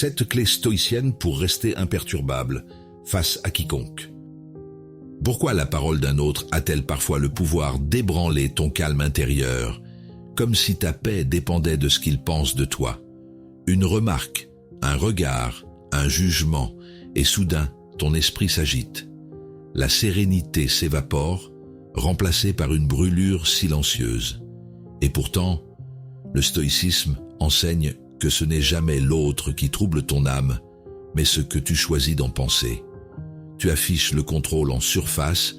7 clés stoïciennes pour rester imperturbable face à quiconque. Pourquoi la parole d'un autre a-t-elle parfois le pouvoir d'ébranler ton calme intérieur, comme si ta paix dépendait de ce qu'il pense de toi? Une remarque, un regard, un jugement, et soudain, ton esprit s'agite. La sérénité s'évapore, remplacée par une brûlure silencieuse. Et pourtant, le stoïcisme enseigne que ce n'est jamais l'autre qui trouble ton âme, mais ce que tu choisis d'en penser. Tu affiches le contrôle en surface,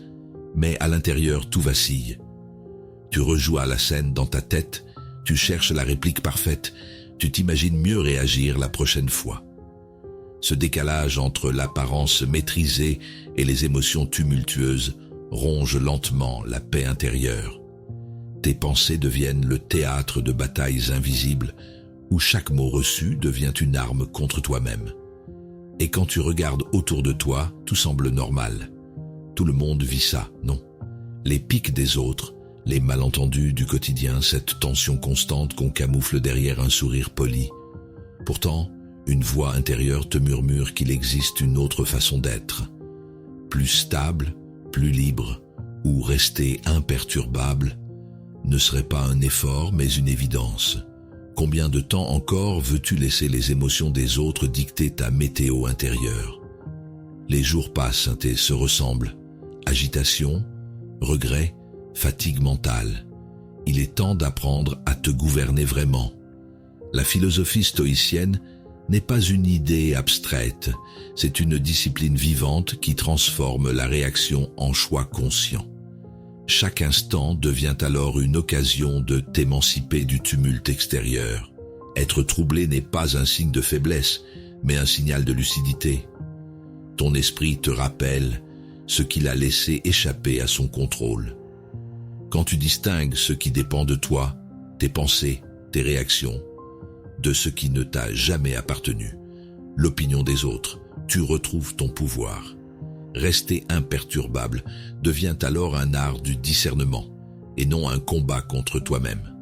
mais à l'intérieur tout vacille. Tu rejoues à la scène dans ta tête, tu cherches la réplique parfaite, tu t'imagines mieux réagir la prochaine fois. Ce décalage entre l'apparence maîtrisée et les émotions tumultueuses ronge lentement la paix intérieure. Tes pensées deviennent le théâtre de batailles invisibles où chaque mot reçu devient une arme contre toi-même. Et quand tu regardes autour de toi, tout semble normal. Tout le monde vit ça, non? Les piques des autres, les malentendus du quotidien, cette tension constante qu'on camoufle derrière un sourire poli. Pourtant, une voix intérieure te murmure qu'il existe une autre façon d'être. Plus stable, plus libre, ou rester imperturbable, ne serait pas un effort mais une évidence. Combien de temps encore veux-tu laisser les émotions des autres dicter ta météo intérieure? Les jours passent et se ressemblent. Agitation, regret, fatigue mentale. Il est temps d'apprendre à te gouverner vraiment. La philosophie stoïcienne n'est pas une idée abstraite, c'est une discipline vivante qui transforme la réaction en choix conscient. Chaque instant devient alors une occasion de t'émanciper du tumulte extérieur. Être troublé n'est pas un signe de faiblesse, mais un signal de lucidité. Ton esprit te rappelle ce qu'il a laissé échapper à son contrôle. Quand tu distingues ce qui dépend de toi, tes pensées, tes réactions, de ce qui ne t'a jamais appartenu, l'opinion des autres, tu retrouves ton pouvoir. Rester imperturbable devient alors un art du discernement et non un combat contre toi-même.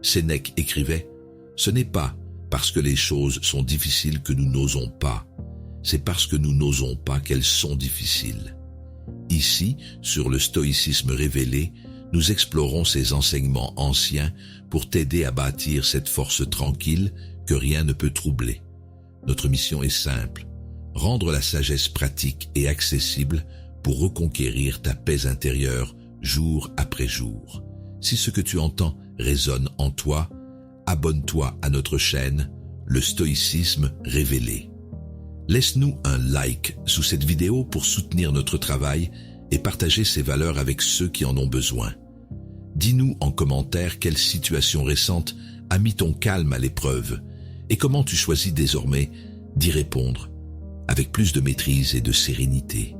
Sénèque écrivait « Ce n'est pas parce que les choses sont difficiles que nous n'osons pas, c'est parce que nous n'osons pas qu'elles sont difficiles. » Ici, sur le stoïcisme révélé, nous explorons ces enseignements anciens pour t'aider à bâtir cette force tranquille que rien ne peut troubler. Notre mission est simple, rendre la sagesse pratique et accessible pour reconquérir ta paix intérieure jour après jour. Si ce que tu entends résonne en toi, abonne-toi à notre chaîne, le stoïcisme révélé. Laisse-nous un like sous cette vidéo pour soutenir notre travail et partager ces valeurs avec ceux qui en ont besoin. Dis-nous en commentaire quelle situation récente a mis ton calme à l'épreuve et comment tu choisis désormais d'y répondre avec plus de maîtrise et de sérénité.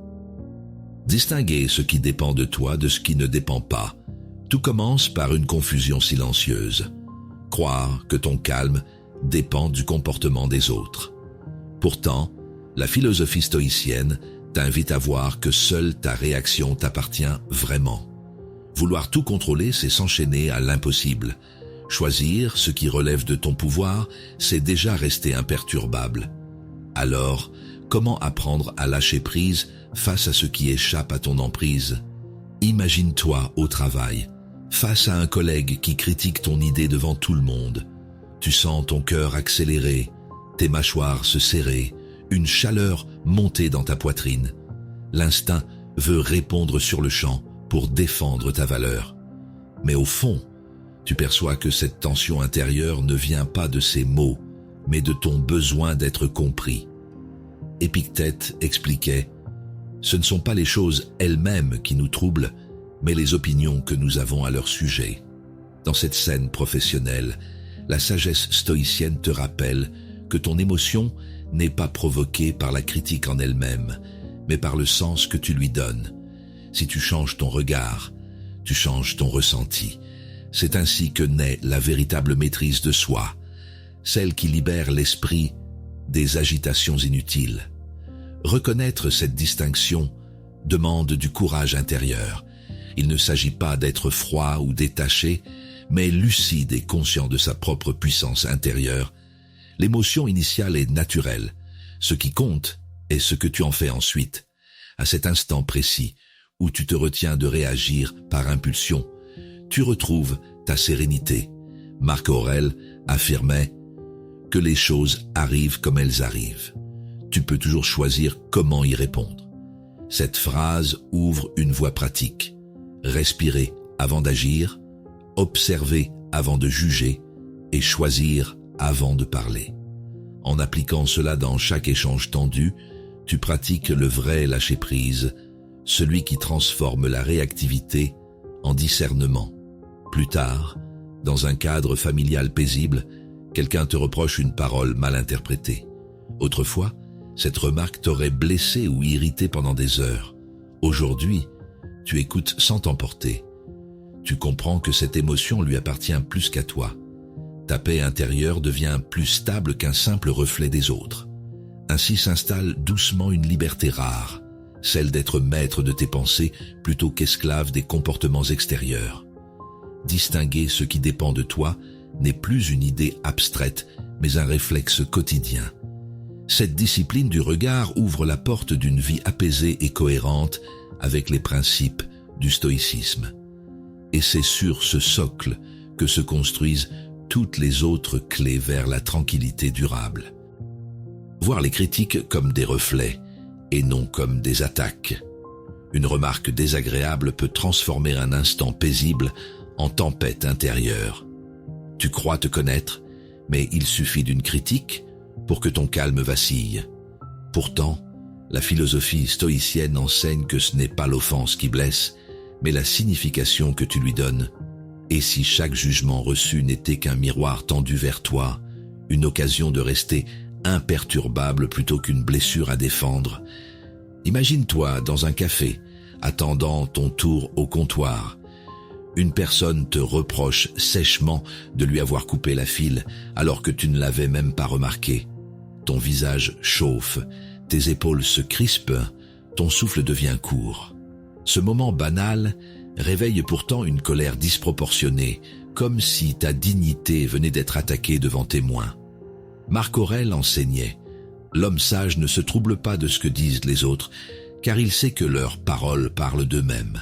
Distinguer ce qui dépend de toi de ce qui ne dépend pas. Tout commence par une confusion silencieuse. Croire que ton calme dépend du comportement des autres. Pourtant, la philosophie stoïcienne t'invite à voir que seule ta réaction t'appartient vraiment. Vouloir tout contrôler, c'est s'enchaîner à l'impossible. Choisir ce qui relève de ton pouvoir, c'est déjà rester imperturbable. Alors, comment apprendre à lâcher prise face à ce qui échappe à ton emprise? Imagine-toi au travail, face à un collègue qui critique ton idée devant tout le monde. Tu sens ton cœur accélérer, tes mâchoires se serrer, une chaleur monter dans ta poitrine. L'instinct veut répondre sur le champ pour défendre ta valeur. Mais au fond, tu perçois que cette tension intérieure ne vient pas de ces mots, mais de ton besoin d'être compris. Épictète expliquait « Ce ne sont pas les choses elles-mêmes qui nous troublent, mais les opinions que nous avons à leur sujet. » Dans cette scène professionnelle, la sagesse stoïcienne te rappelle que ton émotion n'est pas provoquée par la critique en elle-même, mais par le sens que tu lui donnes. Si tu changes ton regard, tu changes ton ressenti. C'est ainsi que naît la véritable maîtrise de soi, celle qui libère l'esprit des agitations inutiles. Reconnaître cette distinction demande du courage intérieur. Il ne s'agit pas d'être froid ou détaché, mais lucide et conscient de sa propre puissance intérieure. L'émotion initiale est naturelle. Ce qui compte est ce que tu en fais ensuite, à cet instant précis où tu te retiens de réagir par impulsion. Tu retrouves ta sérénité. Marc Aurèle affirmait que les choses arrivent comme elles arrivent. Tu peux toujours choisir comment y répondre. Cette phrase ouvre une voie pratique. Respirer avant d'agir, observer avant de juger et choisir avant de parler. En appliquant cela dans chaque échange tendu, tu pratiques le vrai lâcher-prise, celui qui transforme la réactivité en discernement. Plus tard, dans un cadre familial paisible, quelqu'un te reproche une parole mal interprétée. Autrefois, cette remarque t'aurait blessé ou irrité pendant des heures. Aujourd'hui, tu écoutes sans t'emporter. Tu comprends que cette émotion lui appartient plus qu'à toi. Ta paix intérieure devient plus stable qu'un simple reflet des autres. Ainsi s'installe doucement une liberté rare, celle d'être maître de tes pensées plutôt qu'esclave des comportements extérieurs. Distinguer ce qui dépend de toi n'est plus une idée abstraite, mais un réflexe quotidien. Cette discipline du regard ouvre la porte d'une vie apaisée et cohérente avec les principes du stoïcisme. Et c'est sur ce socle que se construisent toutes les autres clés vers la tranquillité durable. Voir les critiques comme des reflets et non comme des attaques. Une remarque désagréable peut transformer un instant paisible en tempête intérieure. Tu crois te connaître, mais il suffit d'une critique pour que ton calme vacille. Pourtant, la philosophie stoïcienne enseigne que ce n'est pas l'offense qui blesse, mais la signification que tu lui donnes. Et si chaque jugement reçu n'était qu'un miroir tendu vers toi, une occasion de rester imperturbable plutôt qu'une blessure à défendre? Imagine-toi dans un café, attendant ton tour au comptoir. Une personne te reproche sèchement de lui avoir coupé la file alors que tu ne l'avais même pas remarqué. Ton visage chauffe, tes épaules se crispent, ton souffle devient court. Ce moment banal réveille pourtant une colère disproportionnée, comme si ta dignité venait d'être attaquée devant témoins. Marc Aurèle enseignait « L'homme sage ne se trouble pas de ce que disent les autres, car il sait que leurs paroles parlent d'eux-mêmes. »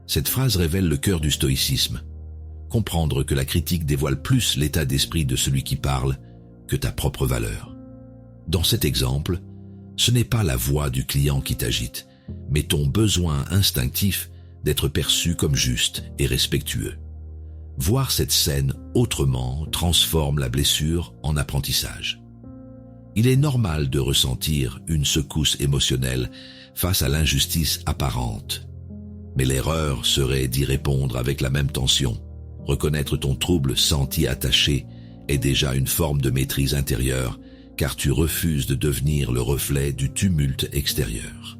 Cette phrase révèle le cœur du stoïcisme. Comprendre que la critique dévoile plus l'état d'esprit de celui qui parle que ta propre valeur. Dans cet exemple, ce n'est pas la voix du client qui t'agite, mais ton besoin instinctif d'être perçu comme juste et respectueux. Voir cette scène autrement transforme la blessure en apprentissage. Il est normal de ressentir une secousse émotionnelle face à l'injustice apparente. Mais l'erreur serait d'y répondre avec la même tension. Reconnaître ton trouble sans t'y attacher est déjà une forme de maîtrise intérieure, car tu refuses de devenir le reflet du tumulte extérieur.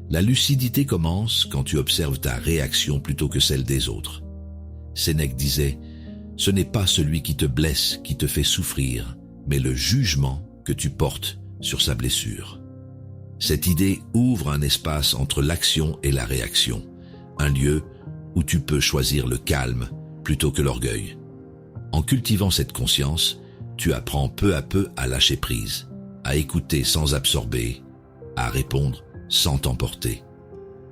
La lucidité commence quand tu observes ta réaction plutôt que celle des autres. Sénèque disait « Ce n'est pas celui qui te blesse qui te fait souffrir, mais le jugement que tu portes sur sa blessure. » Cette idée ouvre un espace entre l'action et la réaction, un lieu où tu peux choisir le calme plutôt que l'orgueil. En cultivant cette conscience, tu apprends peu à peu à lâcher prise, à écouter sans absorber, à répondre sans t'emporter.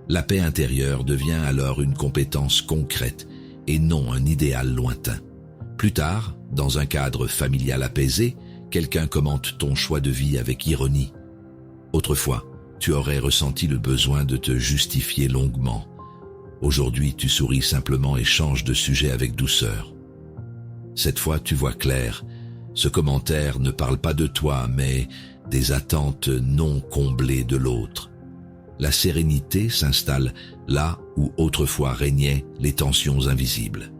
La paix intérieure devient alors une compétence concrète et non un idéal lointain. Plus tard, dans un cadre familial apaisé, quelqu'un commente ton choix de vie avec ironie. Autrefois, tu aurais ressenti le besoin de te justifier longuement. Aujourd'hui, tu souris simplement et changes de sujet avec douceur. Cette fois, tu vois clair. Ce commentaire ne parle pas de toi, mais des attentes non comblées de l'autre. La sérénité s'installe là où autrefois régnaient les tensions invisibles.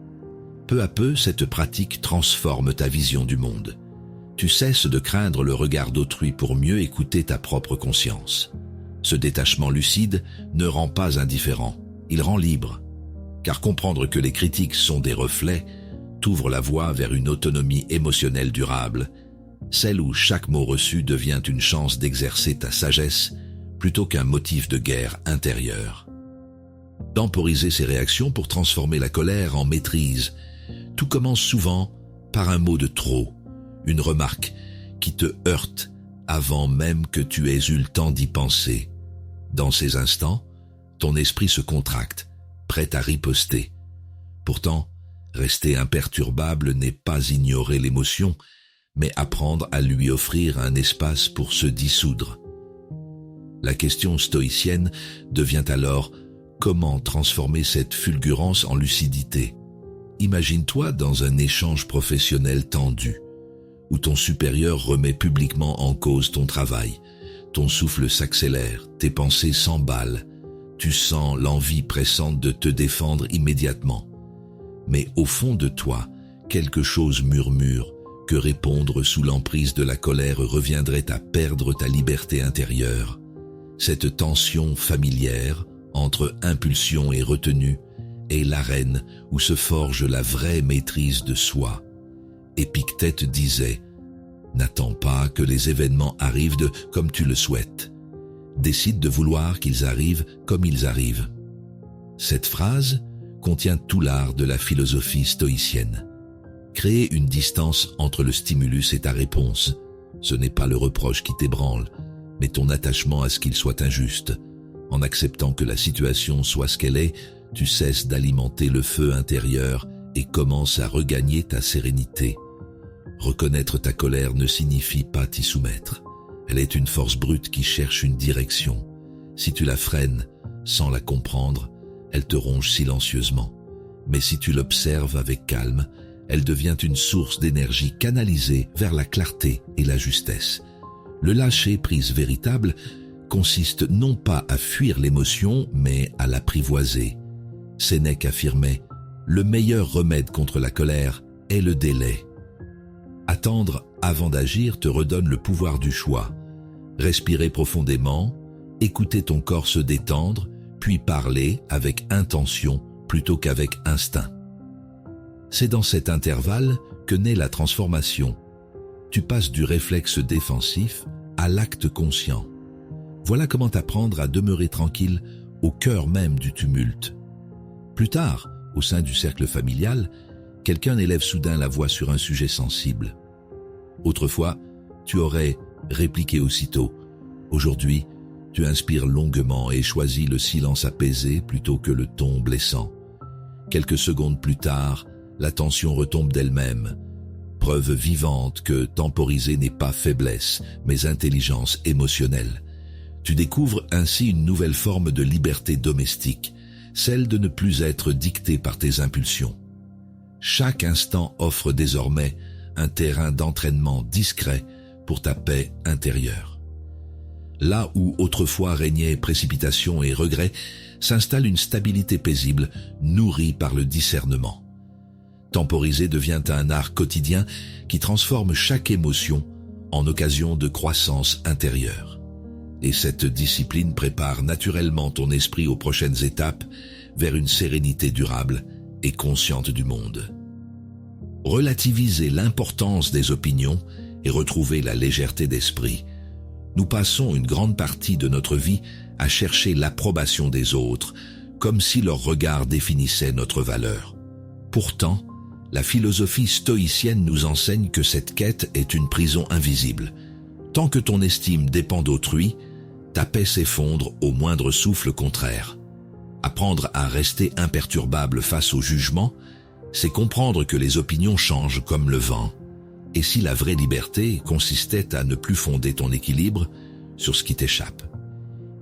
Peu à peu, cette pratique transforme ta vision du monde. Tu cesses de craindre le regard d'autrui pour mieux écouter ta propre conscience. Ce détachement lucide ne rend pas indifférent, il rend libre. Car comprendre que les critiques sont des reflets t'ouvre la voie vers une autonomie émotionnelle durable, celle où chaque mot reçu devient une chance d'exercer ta sagesse plutôt qu'un motif de guerre intérieure. Temporiser ses réactions pour transformer la colère en maîtrise. Tout commence souvent par un mot de trop, une remarque qui te heurte avant même que tu aies eu le temps d'y penser. Dans ces instants, ton esprit se contracte, prêt à riposter. Pourtant, rester imperturbable n'est pas ignorer l'émotion, mais apprendre à lui offrir un espace pour se dissoudre. La question stoïcienne devient alors comment transformer cette fulgurance en lucidité. Imagine-toi dans un échange professionnel tendu, où ton supérieur remet publiquement en cause ton travail, ton souffle s'accélère, tes pensées s'emballent, tu sens l'envie pressante de te défendre immédiatement. Mais au fond de toi, quelque chose murmure que répondre sous l'emprise de la colère reviendrait à perdre ta liberté intérieure. Cette tension familière entre impulsion et retenue est l'arène où se forge la vraie maîtrise de soi. Épictète disait « N'attends pas que les événements arrivent comme tu le souhaites. Décide de vouloir qu'ils arrivent comme ils arrivent. » Cette phrase contient tout l'art de la philosophie stoïcienne. Créer une distance entre le stimulus et ta réponse. Ce n'est pas le reproche qui t'ébranle, mais ton attachement à ce qu'il soit injuste. En acceptant que la situation soit ce qu'elle est, tu cesses d'alimenter le feu intérieur et commences à regagner ta sérénité. Reconnaître ta colère ne signifie pas t'y soumettre. Elle est une force brute qui cherche une direction. Si tu la freines sans la comprendre, elle te ronge silencieusement. Mais si tu l'observes avec calme, elle devient une source d'énergie canalisée vers la clarté et la justesse. Le lâcher-prise véritable consiste non pas à fuir l'émotion, mais à l'apprivoiser. Sénèque affirmait « Le meilleur remède contre la colère est le délai ». Attendre avant d'agir te redonne le pouvoir du choix. Respirer profondément, écouter ton corps se détendre, puis parler avec intention plutôt qu'avec instinct. C'est dans cet intervalle que naît la transformation. Tu passes du réflexe défensif à l'acte conscient. Voilà comment apprendre à demeurer tranquille au cœur même du tumulte. Plus tard, au sein du cercle familial, quelqu'un élève soudain la voix sur un sujet sensible. Autrefois, tu aurais répliqué aussitôt. Aujourd'hui, tu inspires longuement et choisis le silence apaisé plutôt que le ton blessant. Quelques secondes plus tard, la tension retombe d'elle-même. Preuve vivante que temporiser n'est pas faiblesse, mais intelligence émotionnelle. Tu découvres ainsi une nouvelle forme de liberté domestique, celle de ne plus être dicté par tes impulsions. Chaque instant offre désormais un terrain d'entraînement discret pour ta paix intérieure. Là où autrefois régnaient précipitation et regret, s'installe une stabilité paisible, nourrie par le discernement. Temporiser devient un art quotidien qui transforme chaque émotion en occasion de croissance intérieure. Et cette discipline prépare naturellement ton esprit aux prochaines étapes vers une sérénité durable et consciente du monde. Relativiser l'importance des opinions et retrouver la légèreté d'esprit. Nous passons une grande partie de notre vie à chercher l'approbation des autres, comme si leur regard définissait notre valeur. Pourtant, la philosophie stoïcienne nous enseigne que cette quête est une prison invisible. Tant que ton estime dépend d'autrui, ta paix s'effondre au moindre souffle contraire. Apprendre à rester imperturbable face au jugement, c'est comprendre que les opinions changent comme le vent. Et si la vraie liberté consistait à ne plus fonder ton équilibre sur ce qui t'échappe?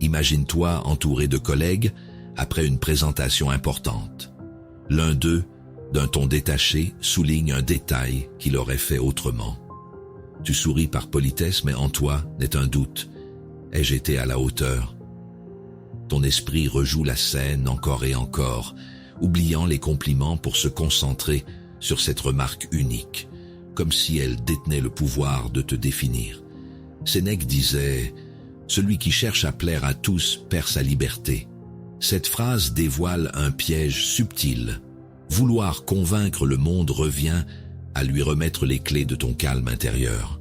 Imagine-toi entouré de collègues après une présentation importante. L'un d'eux, d'un ton détaché, souligne un détail qu'il aurait fait autrement. Tu souris par politesse, mais en toi naît un doute. Ai-je été à la hauteur? Ton esprit rejoue la scène encore et encore, oubliant les compliments pour se concentrer sur cette remarque unique, comme si elle détenait le pouvoir de te définir. Sénèque disait « Celui qui cherche à plaire à tous perd sa liberté ». Cette phrase dévoile un piège subtil. Vouloir convaincre le monde revient à lui remettre les clés de ton calme intérieur.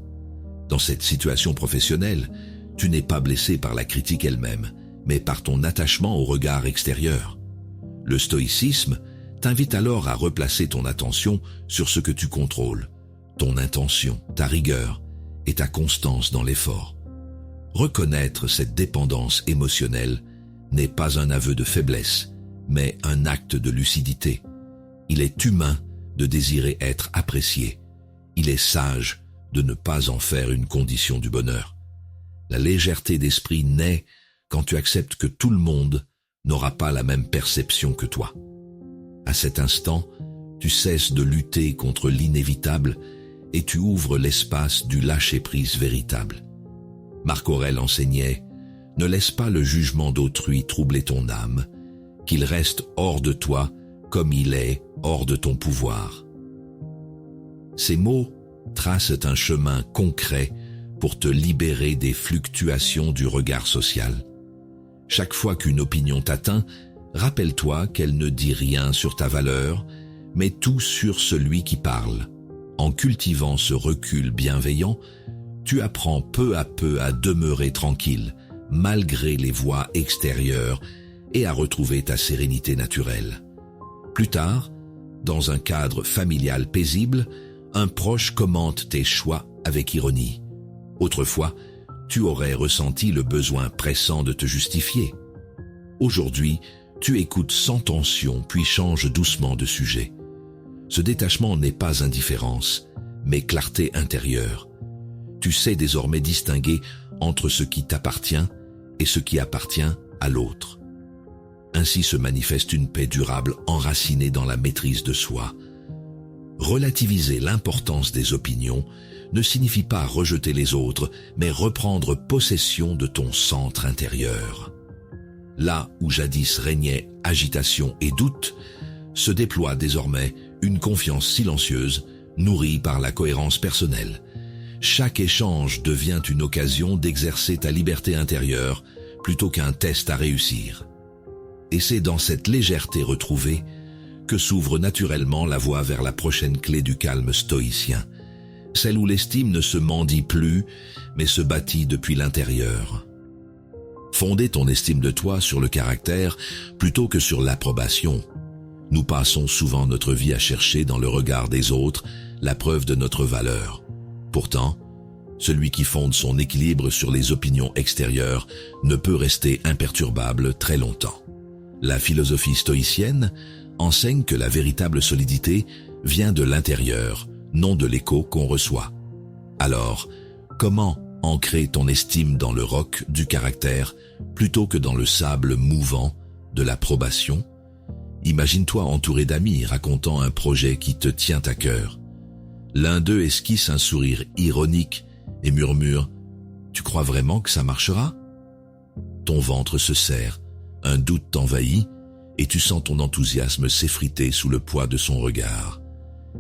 Dans cette situation professionnelle, tu n'es pas blessé par la critique elle-même, mais par ton attachement au regard extérieur. Le stoïcisme t'invite alors à replacer ton attention sur ce que tu contrôles, ton intention, ta rigueur, et ta constance dans l'effort. Reconnaître cette dépendance émotionnelle n'est pas un aveu de faiblesse, mais un acte de lucidité. Il est humain de désirer être apprécié. Il est sage de ne pas en faire une condition du bonheur. La légèreté d'esprit naît quand tu acceptes que tout le monde n'aura pas la même perception que toi. À cet instant, tu cesses de lutter contre l'inévitable et tu ouvres l'espace du lâcher-prise véritable. Marc Aurèle enseignait « Ne laisse pas le jugement d'autrui troubler ton âme, qu'il reste hors de toi comme il est hors de ton pouvoir. » Ces mots tracent un chemin concret pour te libérer des fluctuations du regard social. Chaque fois qu'une opinion t'atteint, rappelle-toi qu'elle ne dit rien sur ta valeur, mais tout sur celui qui parle. En cultivant ce recul bienveillant, tu apprends peu à peu à demeurer tranquille, malgré les voix extérieures, et à retrouver ta sérénité naturelle. Plus tard, dans un cadre familial paisible, un proche commente tes choix avec ironie. Autrefois, tu aurais ressenti le besoin pressant de te justifier. Aujourd'hui, tu écoutes sans tension puis changes doucement de sujet. Ce détachement n'est pas indifférence, mais clarté intérieure. Tu sais désormais distinguer entre ce qui t'appartient et ce qui appartient à l'autre. Ainsi se manifeste une paix durable enracinée dans la maîtrise de soi. Relativiser l'importance des opinions ne signifie pas rejeter les autres, mais reprendre possession de ton centre intérieur. Là où jadis régnait agitation et doute, se déploie désormais une confiance silencieuse, nourrie par la cohérence personnelle. Chaque échange devient une occasion d'exercer ta liberté intérieure plutôt qu'un test à réussir. Et c'est dans cette légèreté retrouvée que s'ouvre naturellement la voie vers la prochaine clé du calme stoïcien, celle où l'estime ne se mendie plus, mais se bâtit depuis l'intérieur. Fonder ton estime de toi sur le caractère plutôt que sur l'approbation. Nous passons souvent notre vie à chercher dans le regard des autres la preuve de notre valeur. Pourtant, celui qui fonde son équilibre sur les opinions extérieures ne peut rester imperturbable très longtemps. La philosophie stoïcienne enseigne que la véritable solidité vient de l'intérieur, non de l'écho qu'on reçoit. Alors, comment ancrer ton estime dans le roc du caractère plutôt que dans le sable mouvant de l'approbation? Imagine-toi entouré d'amis racontant un projet qui te tient à cœur. L'un d'eux esquisse un sourire ironique et murmure « Tu crois vraiment que ça marchera ?» Ton ventre se serre, un doute t'envahit et tu sens ton enthousiasme s'effriter sous le poids de son regard.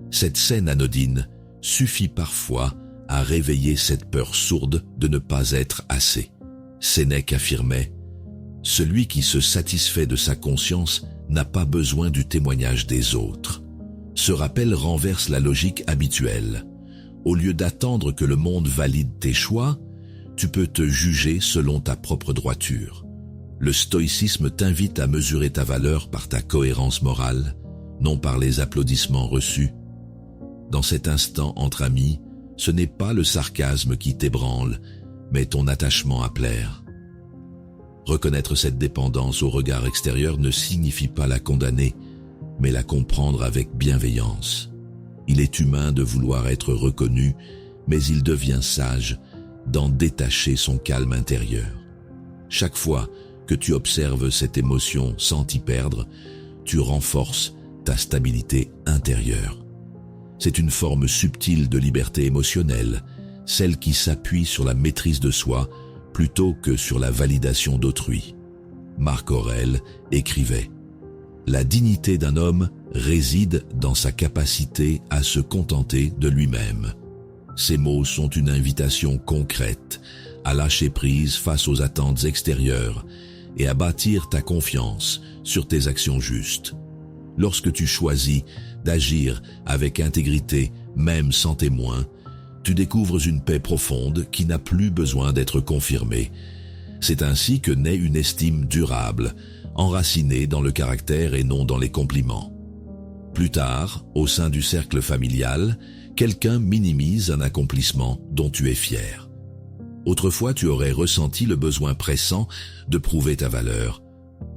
Cette scène anodine suffit parfois à réveiller cette peur sourde de ne pas être assez. Sénèque affirmait « Celui qui se satisfait de sa conscience n'a pas besoin du témoignage des autres. » Ce rappel renverse la logique habituelle. Au lieu d'attendre que le monde valide tes choix, tu peux te juger selon ta propre droiture. Le stoïcisme t'invite à mesurer ta valeur par ta cohérence morale, non par les applaudissements reçus. Dans cet instant entre amis, ce n'est pas le sarcasme qui t'ébranle, mais ton attachement à plaire. Reconnaître cette dépendance au regard extérieur ne signifie pas la condamner, mais la comprendre avec bienveillance. Il est humain de vouloir être reconnu, mais il devient sage d'en détacher son calme intérieur. Chaque fois que tu observes cette émotion sans t'y perdre, tu renforces ta stabilité intérieure. C'est une forme subtile de liberté émotionnelle, celle qui s'appuie sur la maîtrise de soi plutôt que sur la validation d'autrui. Marc Aurèle écrivait « La dignité d'un homme réside dans sa capacité à se contenter de lui-même. » Ces mots sont une invitation concrète à lâcher prise face aux attentes extérieures et à bâtir ta confiance sur tes actions justes. Lorsque tu choisis d'agir avec intégrité, même sans témoin, tu découvres une paix profonde qui n'a plus besoin d'être confirmée. C'est ainsi que naît une estime durable, enracinée dans le caractère et non dans les compliments. Plus tard, au sein du cercle familial, quelqu'un minimise un accomplissement dont tu es fier. Autrefois, tu aurais ressenti le besoin pressant de prouver ta valeur.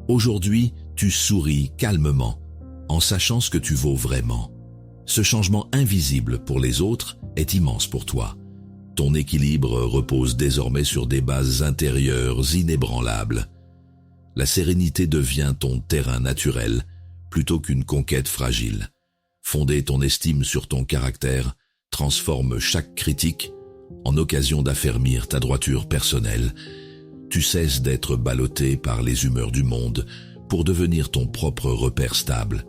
Aujourd'hui, tu souris calmement, en sachant ce que tu vaux vraiment. Ce changement invisible pour les autres est immense pour toi. Ton équilibre repose désormais sur des bases intérieures inébranlables. La sérénité devient ton terrain naturel plutôt qu'une conquête fragile. Fonder ton estime sur ton caractère transforme chaque critique en occasion d'affermir ta droiture personnelle. Tu cesses d'être ballotté par les humeurs du monde pour devenir ton propre repère stable.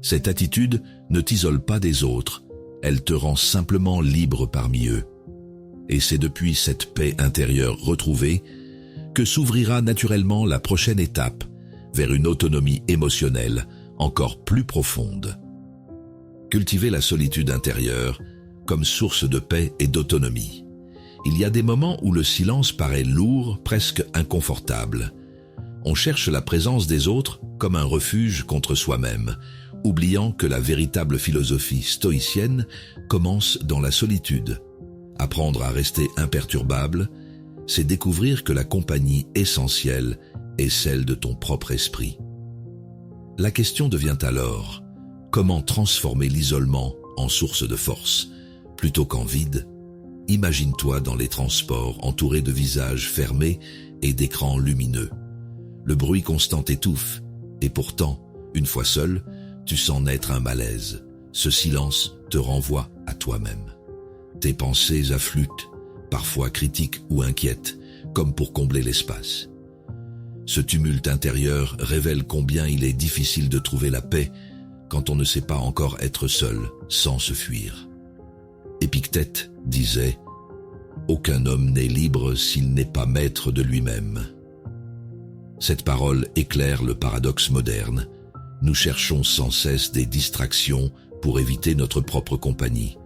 Cette attitude ne t'isole pas des autres, elle te rend simplement libre parmi eux. Et c'est depuis cette paix intérieure retrouvée que s'ouvrira naturellement la prochaine étape vers une autonomie émotionnelle encore plus profonde. Cultiver la solitude intérieure comme source de paix et d'autonomie. Il y a des moments où le silence paraît lourd, presque inconfortable. On cherche la présence des autres comme un refuge contre soi-même, oubliant que la véritable philosophie stoïcienne commence dans la solitude. Apprendre à rester imperturbable, c'est découvrir que la compagnie essentielle est celle de ton propre esprit. La question devient alors, comment transformer l'isolement en source de force, plutôt qu'en vide? Imagine-toi dans les transports entouré de visages fermés et d'écrans lumineux. Le bruit constant t'étouffe, et pourtant, une fois seul, tu sens naître un malaise. Ce silence te renvoie à toi-même. Tes pensées affluent, parfois critiques ou inquiètes, comme pour combler l'espace. Ce tumulte intérieur révèle combien il est difficile de trouver la paix quand on ne sait pas encore être seul, sans se fuir. Épictète disait « Aucun homme n'est libre s'il n'est pas maître de lui-même ». Cette parole éclaire le paradoxe moderne. Nous cherchons sans cesse des distractions pour éviter notre propre compagnie.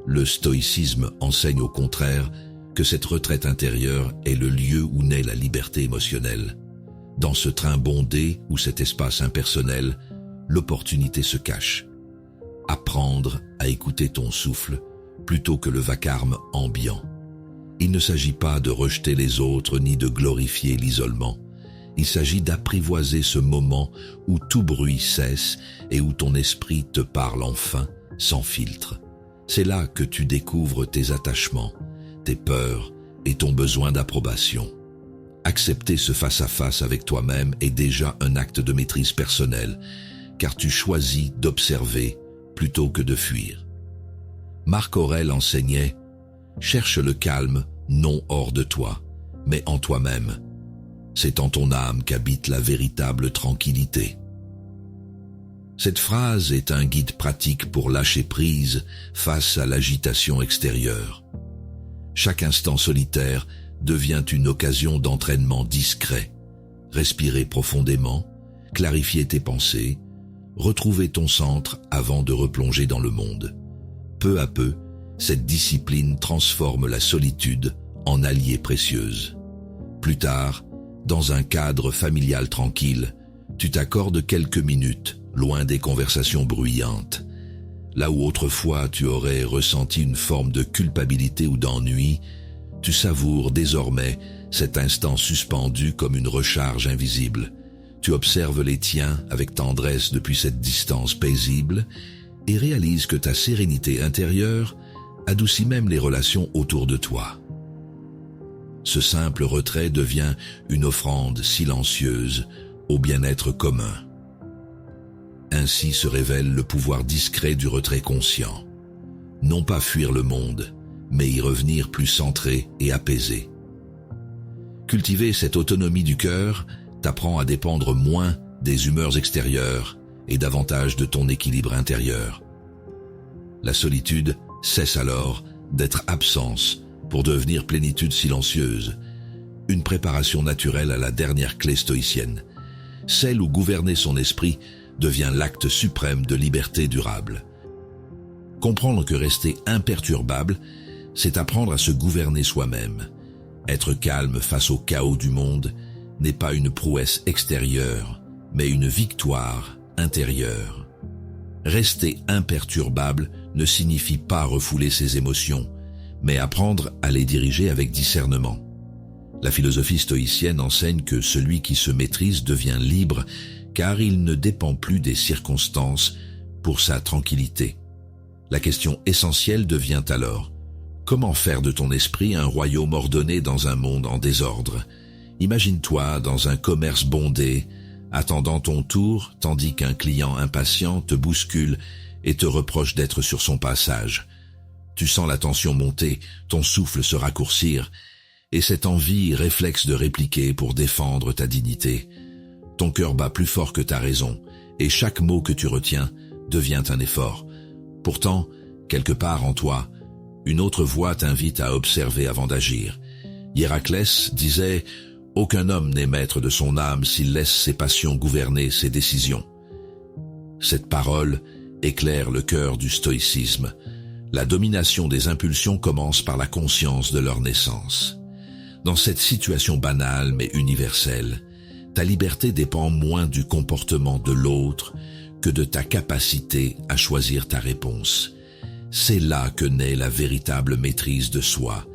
Le stoïcisme enseigne au contraire que cette retraite intérieure est le lieu où naît la liberté émotionnelle. Dans ce train bondé ou cet espace impersonnel, l'opportunité se cache. Apprendre à écouter ton souffle plutôt que le vacarme ambiant. Il ne s'agit pas de rejeter les autres ni de glorifier l'isolement. Il s'agit d'apprivoiser ce moment où tout bruit cesse et où ton esprit te parle enfin, sans filtre. C'est là que tu découvres tes attachements, tes peurs et ton besoin d'approbation. Accepter ce face-à-face avec toi-même est déjà un acte de maîtrise personnelle, car tu choisis d'observer plutôt que de fuir. Marc Aurèle enseignait « Cherche le calme, non hors de toi, mais en toi-même. C'est en ton âme qu'habite la véritable tranquillité. » Cette phrase est un guide pratique pour lâcher prise face à l'agitation extérieure. Chaque instant solitaire devient une occasion d'entraînement discret. Respirer profondément, clarifier tes pensées, retrouver ton centre avant de replonger dans le monde. Peu à peu, cette discipline transforme la solitude en alliée précieuse. Plus tard, dans un cadre familial tranquille, tu t'accordes quelques minutes, loin des conversations bruyantes. Là où autrefois tu aurais ressenti une forme de culpabilité ou d'ennui, tu savoures désormais cet instant suspendu comme une recharge invisible. Tu observes les tiens avec tendresse depuis cette distance paisible et réalises que ta sérénité intérieure adoucit même les relations autour de toi. Ce simple retrait devient une offrande silencieuse au bien-être commun. Ainsi se révèle le pouvoir discret du retrait conscient. Non pas fuir le monde, mais y revenir plus centré et apaisé. Cultiver cette autonomie du cœur t'apprend à dépendre moins des humeurs extérieures et davantage de ton équilibre intérieur. La solitude cesse alors d'être absence pour devenir plénitude silencieuse, une préparation naturelle à la dernière clé stoïcienne, celle où gouverner son esprit devient l'acte suprême de liberté durable. Comprendre que rester imperturbable, c'est apprendre à se gouverner soi-même. Être calme face au chaos du monde n'est pas une prouesse extérieure, mais une victoire intérieure. Rester imperturbable ne signifie pas refouler ses émotions, mais apprendre à les diriger avec discernement. La philosophie stoïcienne enseigne que celui qui se maîtrise devient libre car il ne dépend plus des circonstances pour sa tranquillité. La question essentielle devient alors: comment faire de ton esprit un royaume ordonné dans un monde en désordre? Imagine-toi dans un commerce bondé, attendant ton tour tandis qu'un client impatient te bouscule et te reproche d'être sur son passage. Tu sens la tension monter, ton souffle se raccourcir, et cette envie réflexe de répliquer pour défendre ta dignité. Ton cœur bat plus fort que ta raison, et chaque mot que tu retiens devient un effort. Pourtant, quelque part en toi, une autre voix t'invite à observer avant d'agir. Héraclès disait « Aucun homme n'est maître de son âme s'il laisse ses passions gouverner ses décisions ». Cette parole éclaire le cœur du stoïcisme. La domination des impulsions commence par la conscience de leur naissance. Dans cette situation banale mais universelle, ta liberté dépend moins du comportement de l'autre que de ta capacité à choisir ta réponse. C'est là que naît la véritable maîtrise de soi,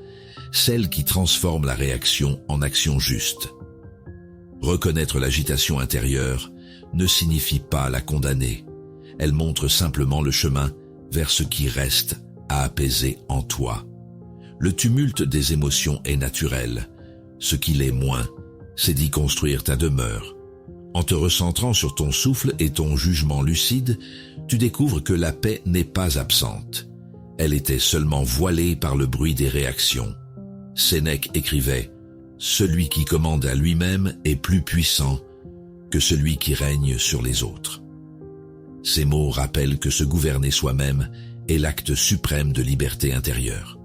celle qui transforme la réaction en action juste. Reconnaître l'agitation intérieure ne signifie pas la condamner. Elle montre simplement le chemin vers ce qui reste à apaiser en toi. Le tumulte des émotions est naturel. Ce qui l'est moins, c'est d'y construire ta demeure. En te recentrant sur ton souffle et ton jugement lucide, tu découvres que la paix n'est pas absente. Elle était seulement voilée par le bruit des réactions. Sénèque écrivait « Celui qui commande à lui-même est plus puissant que celui qui règne sur les autres ». Ces mots rappellent que se gouverner soi-même est l'acte suprême de liberté intérieure.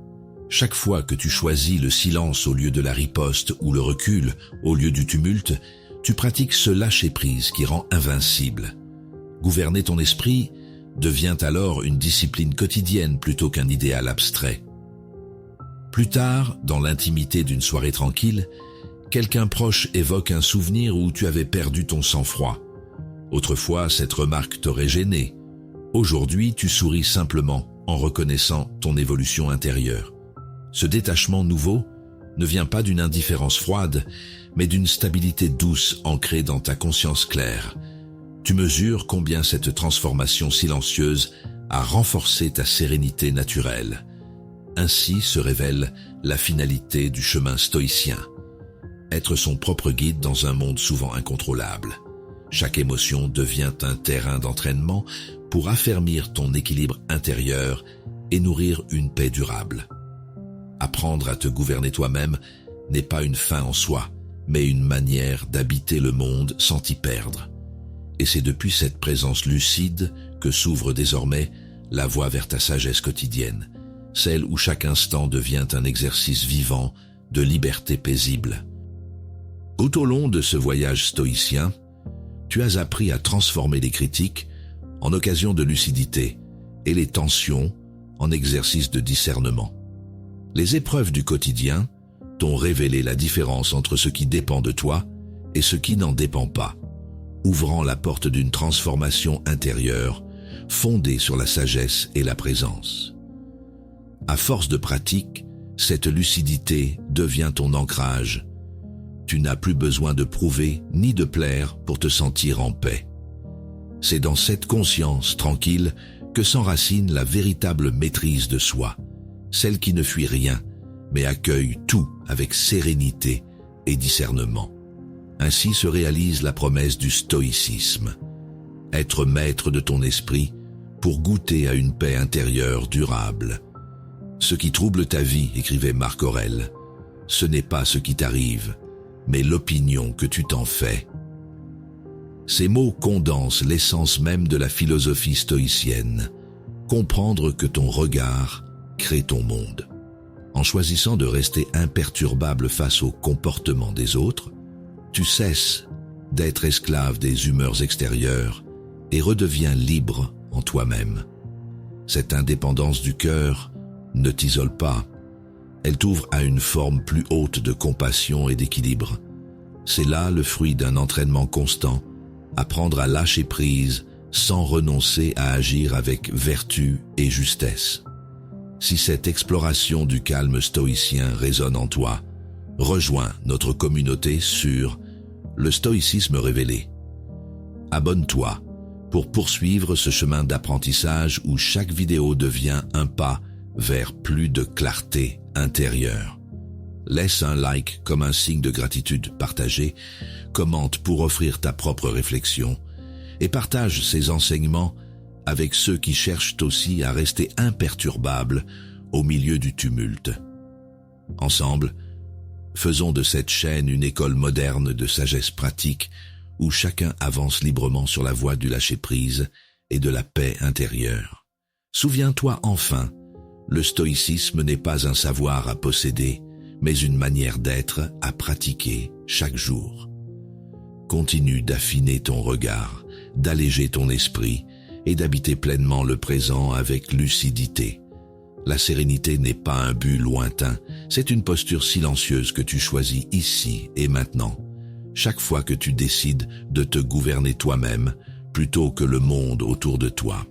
Chaque fois que tu choisis le silence au lieu de la riposte ou le recul au lieu du tumulte, tu pratiques ce lâcher-prise qui rend invincible. Gouverner ton esprit devient alors une discipline quotidienne plutôt qu'un idéal abstrait. Plus tard, dans l'intimité d'une soirée tranquille, quelqu'un proche évoque un souvenir où tu avais perdu ton sang-froid. Autrefois, cette remarque t'aurait gêné. Aujourd'hui, tu souris simplement en reconnaissant ton évolution intérieure. Ce détachement nouveau ne vient pas d'une indifférence froide, mais d'une stabilité douce ancrée dans ta conscience claire. Tu mesures combien cette transformation silencieuse a renforcé ta sérénité naturelle. Ainsi se révèle la finalité du chemin stoïcien. Être son propre guide dans un monde souvent incontrôlable. Chaque émotion devient un terrain d'entraînement pour affermir ton équilibre intérieur et nourrir une paix durable. Apprendre à te gouverner toi-même n'est pas une fin en soi, mais une manière d'habiter le monde sans t'y perdre. Et c'est depuis cette présence lucide que s'ouvre désormais la voie vers ta sagesse quotidienne, celle où chaque instant devient un exercice vivant de liberté paisible. Tout au long de ce voyage stoïcien, tu as appris à transformer les critiques en occasion de lucidité et les tensions en exercice de discernement. Les épreuves du quotidien t'ont révélé la différence entre ce qui dépend de toi et ce qui n'en dépend pas, ouvrant la porte d'une transformation intérieure fondée sur la sagesse et la présence. À force de pratique, cette lucidité devient ton ancrage. Tu n'as plus besoin de prouver ni de plaire pour te sentir en paix. C'est dans cette conscience tranquille que s'enracine la véritable maîtrise de soi, celle qui ne fuit rien, mais accueille tout avec sérénité et discernement. Ainsi se réalise la promesse du stoïcisme. Être maître de ton esprit pour goûter à une paix intérieure durable. Ce qui trouble ta vie, écrivait Marc Aurèle, ce n'est pas ce qui t'arrive, mais l'opinion que tu t'en fais. Ces mots condensent l'essence même de la philosophie stoïcienne. Comprendre que ton regard crée ton monde. En choisissant de rester imperturbable face au comportement des autres, tu cesses d'être esclave des humeurs extérieures et redeviens libre en toi-même. Cette indépendance du cœur ne t'isole pas. Elle t'ouvre à une forme plus haute de compassion et d'équilibre. C'est là le fruit d'un entraînement constant, apprendre à lâcher prise sans renoncer à agir avec vertu et justesse. Si cette exploration du calme stoïcien résonne en toi, rejoins notre communauté sur le stoïcisme révélé. Abonne-toi pour poursuivre ce chemin d'apprentissage où chaque vidéo devient un pas vers plus de clarté intérieure. Laisse un like comme un signe de gratitude partagé, commente pour offrir ta propre réflexion et partage ces enseignements avec ceux qui cherchent aussi à rester imperturbables au milieu du tumulte. Ensemble, faisons de cette chaîne une école moderne de sagesse pratique où chacun avance librement sur la voie du lâcher-prise et de la paix intérieure. Souviens-toi enfin, le stoïcisme n'est pas un savoir à posséder, mais une manière d'être à pratiquer chaque jour. Continue d'affiner ton regard, d'alléger ton esprit et d'habiter pleinement le présent avec lucidité. La sérénité n'est pas un but lointain, c'est une posture silencieuse que tu choisis ici et maintenant, chaque fois que tu décides de te gouverner toi-même plutôt que le monde autour de toi.